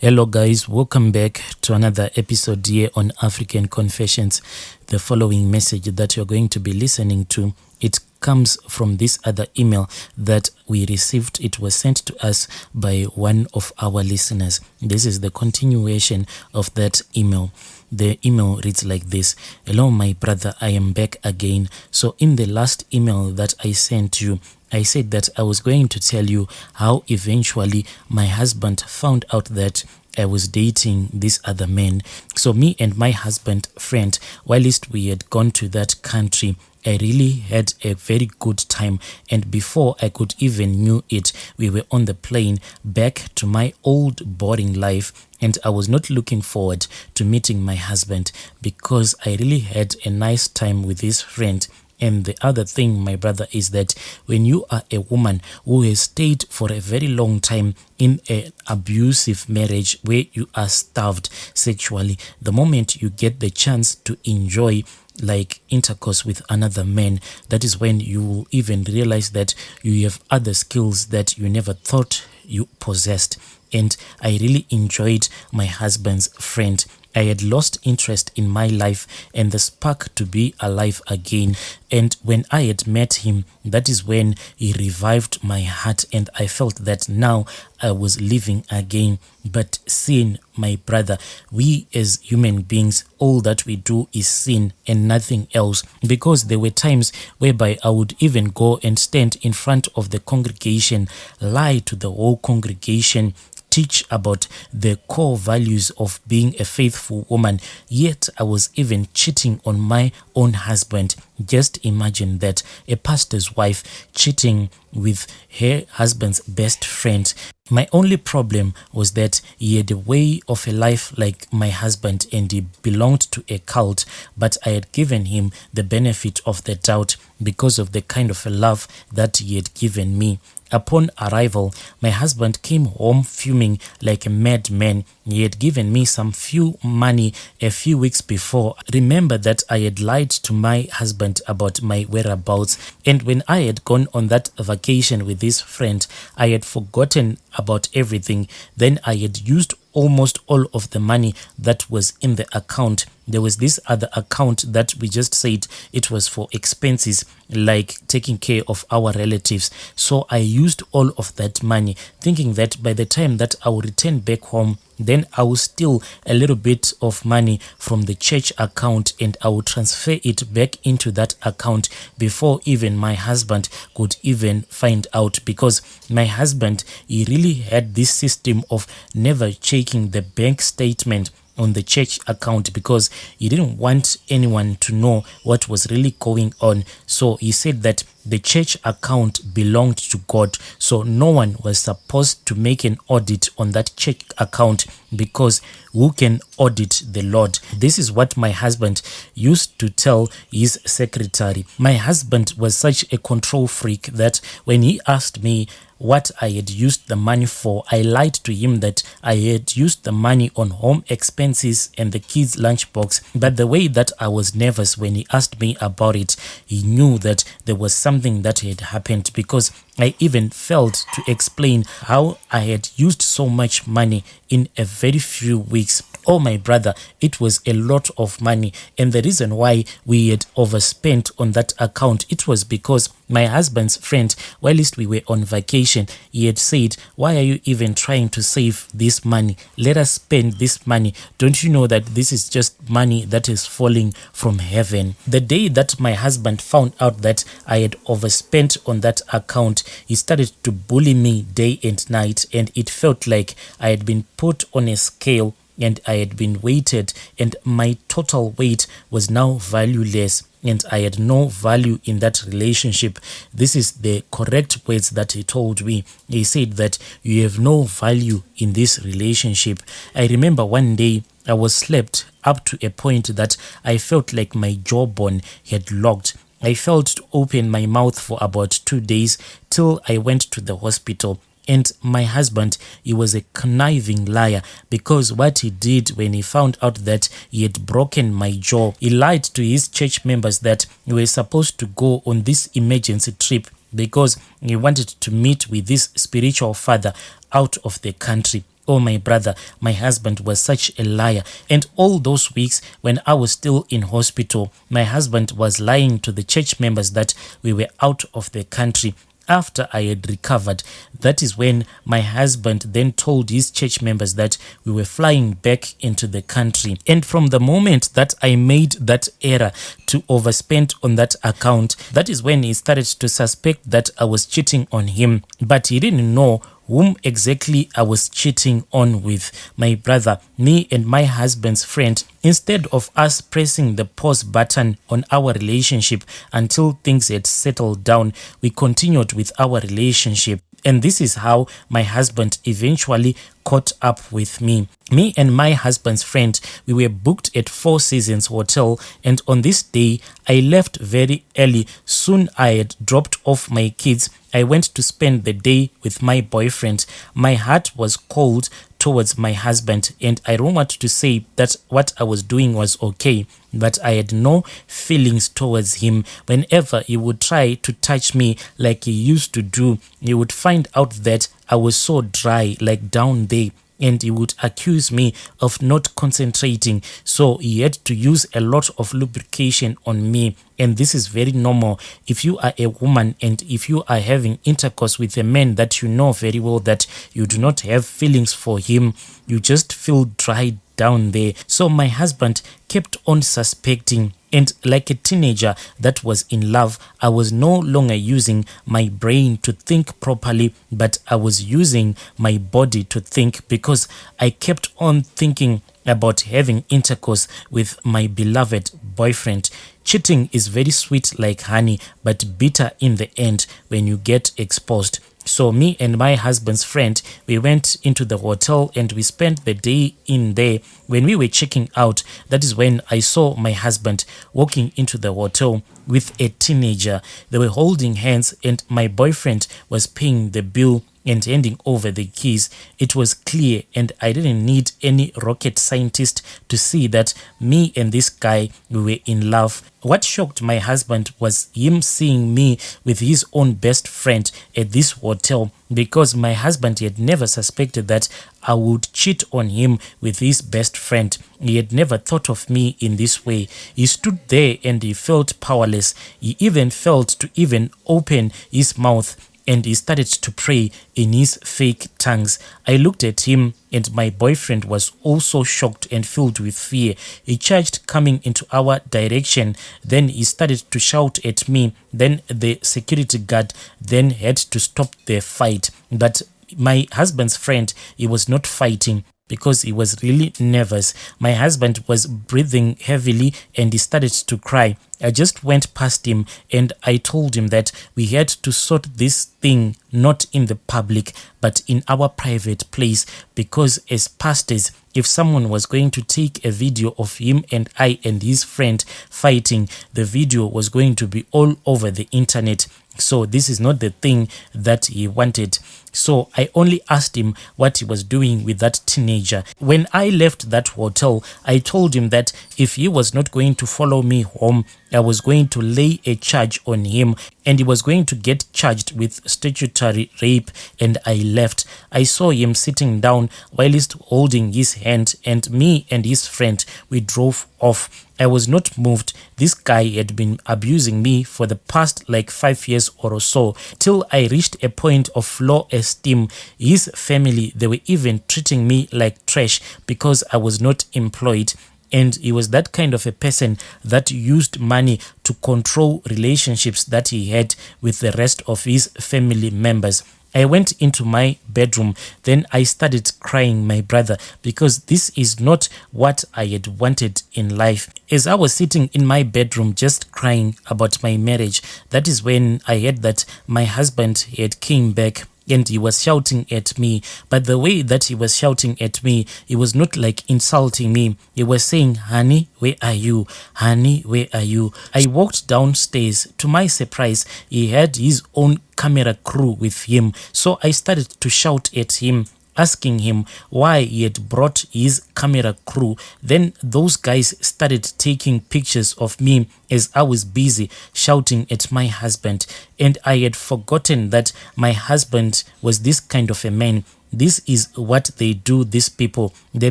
Hello guys, welcome back to another episode here on African Confessions. The following message that you're going to be listening to, it comes from this other email that we received. It was sent to us by one of our listeners. This is the continuation of that email. The email reads like this. Hello my brother, I am back again. So in the last email that I sent you, I said that I was going to tell you how eventually my husband found out that I was dating this other man. So me and my husband friend, whilst we had gone to that country, I really had a very good time, and before I could even knew it, we were on the plane back to my old boring life, and I was not looking forward to meeting my husband because I really had a nice time with his friend. And the other thing, my brother, is that when you are a woman who has stayed for a very long time in an abusive marriage where you are starved sexually, the moment you get the chance to enjoy like intercourse with another man, that is when you will even realize that you have other skills that you never thought you possessed. And I really enjoyed my husband's friend. I had lost interest in my life and the spark to be alive again. And when I had met him, that is when he revived my heart, and I felt that now I was living again. But sin, my brother, we as human beings, all that we do is sin and nothing else. Because there were times whereby I would even go and stand in front of the congregation, lie to the whole congregation, teach about the core values of being a faithful woman, yet I was even cheating on my own husband. Just imagine that, a pastor's wife cheating with her husband's best friend. My only problem was that he had a way of a life like my husband and he belonged to a cult, but I had given him the benefit of the doubt because of the kind of a love that he had given me. Upon arrival, my husband came home fuming like a madman. He had given me some few money a few weeks before. Remember that I had lied to my husband about my whereabouts, and when I had gone on that vacation with this friend, I had forgotten about everything. Then I had used almost all of the money that was in the account. There was this other account that we just said it was for expenses like taking care of our relatives. So I used all of that money thinking that by the time that I will return back home, then I will steal a little bit of money from the church account and I will transfer it back into that account before even my husband could even find out, because my husband, he really had this system of never checking the bank statement on the church account because he didn't want anyone to know what was really going on. So he said that the church account belonged to God, so no one was supposed to make an audit on that church account, because who can audit the Lord? This is what my husband used to tell his secretary. My husband was such a control freak that when he asked me what I had used the money for, I lied to him that I had used the money on home expenses and the kids' lunchbox. But the way that I was nervous when he asked me about it, he knew that there was something that had happened, because I even failed to explain how I had used so much money in a very few weeks. Oh my brother, it was a lot of money, and the reason why we had overspent on that account, it was because my husband's friend, whilst we were on vacation, he had said, why are you even trying to save this money? Let us spend this money. Don't you know that this is just money that is falling from heaven? The day that my husband found out that I had overspent on that account, he started to bully me day and night, and it felt like I had been put on a scale and I had been weighted, and my total weight was now valueless, and I had no value in that relationship. This is the correct words that he told me. He said that you have no value in this relationship. I remember one day I was slept up to a point that I felt like my jawbone had locked. I failed to open my mouth for about 2 days till I went to the hospital. And my husband, he was a conniving liar, because what he did when he found out that he had broken my jaw, he lied to his church members that we were supposed to go on this emergency trip because he wanted to meet with this spiritual father out of the country. Oh, my brother, my husband was such a liar. And all those weeks when I was still in hospital, my husband was lying to the church members that we were out of the country. After I had recovered, that is when my husband then told his church members that we were flying back into the country. And from the moment that I made that error to overspend on that account, that is when he started to suspect that I was cheating on him. But he didn't know whom exactly I was cheating on with. My brother, me and my husband's friend, instead of us pressing the pause button on our relationship until things had settled down, we continued with our relationship. And this is how my husband eventually caught up with me. Me and my husband's friend, we were booked at Four Seasons Hotel, and on this day, I left very early. Soon I had dropped off my kids. I went to spend the day with my boyfriend. My heart was cold towards my husband, and I don't want to say that what I was doing was okay, but I had no feelings towards him. Whenever he would try to touch me like he used to do, he would find out that I was so dry, like down there, and he would accuse me of not concentrating. So he had to use a lot of lubrication on me. And this is very normal if you are a woman and if you are having intercourse with a man that you know very well that you do not have feelings for him, you just feel dry down there. So my husband kept on suspecting, and like a teenager that was in love, I was no longer using my brain to think properly, but I was using my body to think, because I kept on thinking about having intercourse with my beloved boyfriend. Cheating is very sweet like honey, but bitter in the end when you get exposed. So me and my husband's friend, we went into the hotel and we spent the day in there. When we were checking out, that is when I saw my husband walking into the hotel with a teenager. They were holding hands and my boyfriend was paying the bill and handing over the keys. It was clear, and I didn't need any rocket scientist to see that me and this guy, we were in love. What shocked my husband was him seeing me with his own best friend at this hotel, because my husband had never suspected that I would cheat on him with his best friend. He had never thought of me in this way. He stood there and he felt powerless. He even felt to even open his mouth, and he started to pray in his fake tongues. I looked at him, and my boyfriend was also shocked and filled with fear. He charged coming into our direction. Then he started to shout at me. Then the security guard then had to stop the fight. But my husband's friend, he was not fighting because he was really nervous. My husband was breathing heavily and he started to cry. I just went past him and I told him that we had to sort this thing not in the public but in our private place, because as pastors, if someone was going to take a video of him and I and his friend fighting, the video was going to be all over the internet. So this is not the thing that he wanted. So I only asked him what he was doing with that teenager. When I left that hotel, I told him that if he was not going to follow me home, I was going to lay a charge on him and he was going to get charged with statutory rape, and I left. I saw him sitting down whilst holding his hand, and me and his friend, we drove off. I was not moved. This guy had been abusing me for the past like 5 years or so, till I reached a point of low esteem. His family, they were even treating me like trash because I was not employed. And he was that kind of a person that used money to control relationships that he had with the rest of his family members. I went into my bedroom, then I started crying, my brother, because this is not what I had wanted in life. As I was sitting in my bedroom just crying about my marriage, that is when I heard that my husband had came back and he was shouting at me. But the way that he was shouting at me, he was not like insulting me. He was saying, "Honey, where are you? Honey, where are you?" I walked downstairs. To my surprise, he had his own camera crew with him. So I started to shout at him, asking him why he had brought his camera crew. Then those guys started taking pictures of me as I was busy shouting at my husband. And I had forgotten that my husband was this kind of a man. This is what they do, these people. They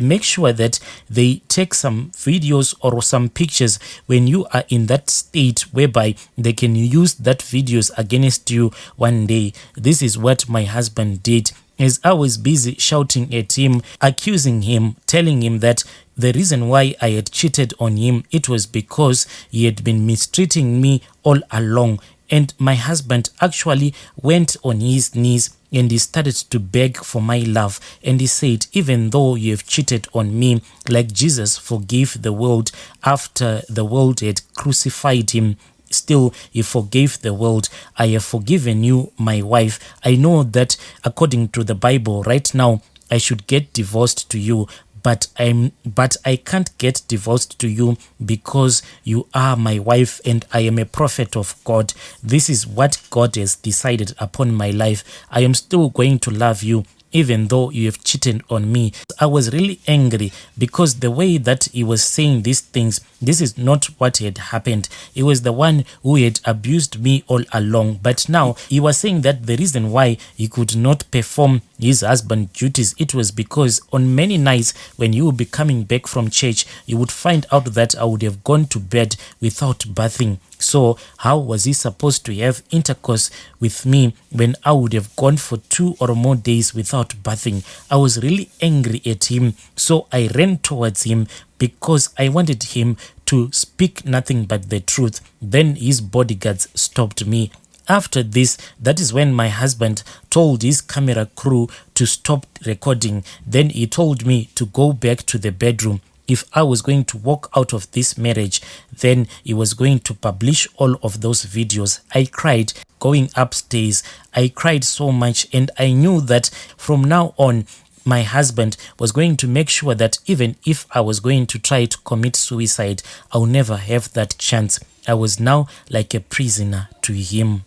make sure that they take some videos or some pictures when you are in that state whereby they can use that videos against you one day. This is what my husband did. As I was busy shouting at him, accusing him, telling him that the reason why I had cheated on him, it was because he had been mistreating me all along. And my husband actually went on his knees and he started to beg for my love. And he said, even though you have cheated on me, like Jesus forgave the world after the world had crucified him, still he forgave the world. I have forgiven you, my wife. I know that according to the Bible right now, I should get divorced to you, but I can't get divorced to you because you are my wife and I am a prophet of God. This is what God has decided upon my life. I am still going to love you even though you have cheated on me. I was really angry because the way that he was saying these things, this is not what had happened. He was the one who had abused me all along. But now he was saying that the reason why he could not perform his husband duties, it was because on many nights when you would be coming back from church, you would find out that I would have gone to bed without bathing. So how was he supposed to have intercourse with me when I would have gone for 2 or more days without bathing? I was really angry at him. So I ran towards him because I wanted him to speak nothing but the truth. Then his bodyguards stopped me. After this, that is when my husband told his camera crew to stop recording. Then he told me to go back to the bedroom. If I was going to walk out of this marriage, then he was going to publish all of those videos. I cried going upstairs. I cried so much, and I knew that from now on, my husband was going to make sure that even if I was going to try to commit suicide, I'll never have that chance. I was now like a prisoner to him.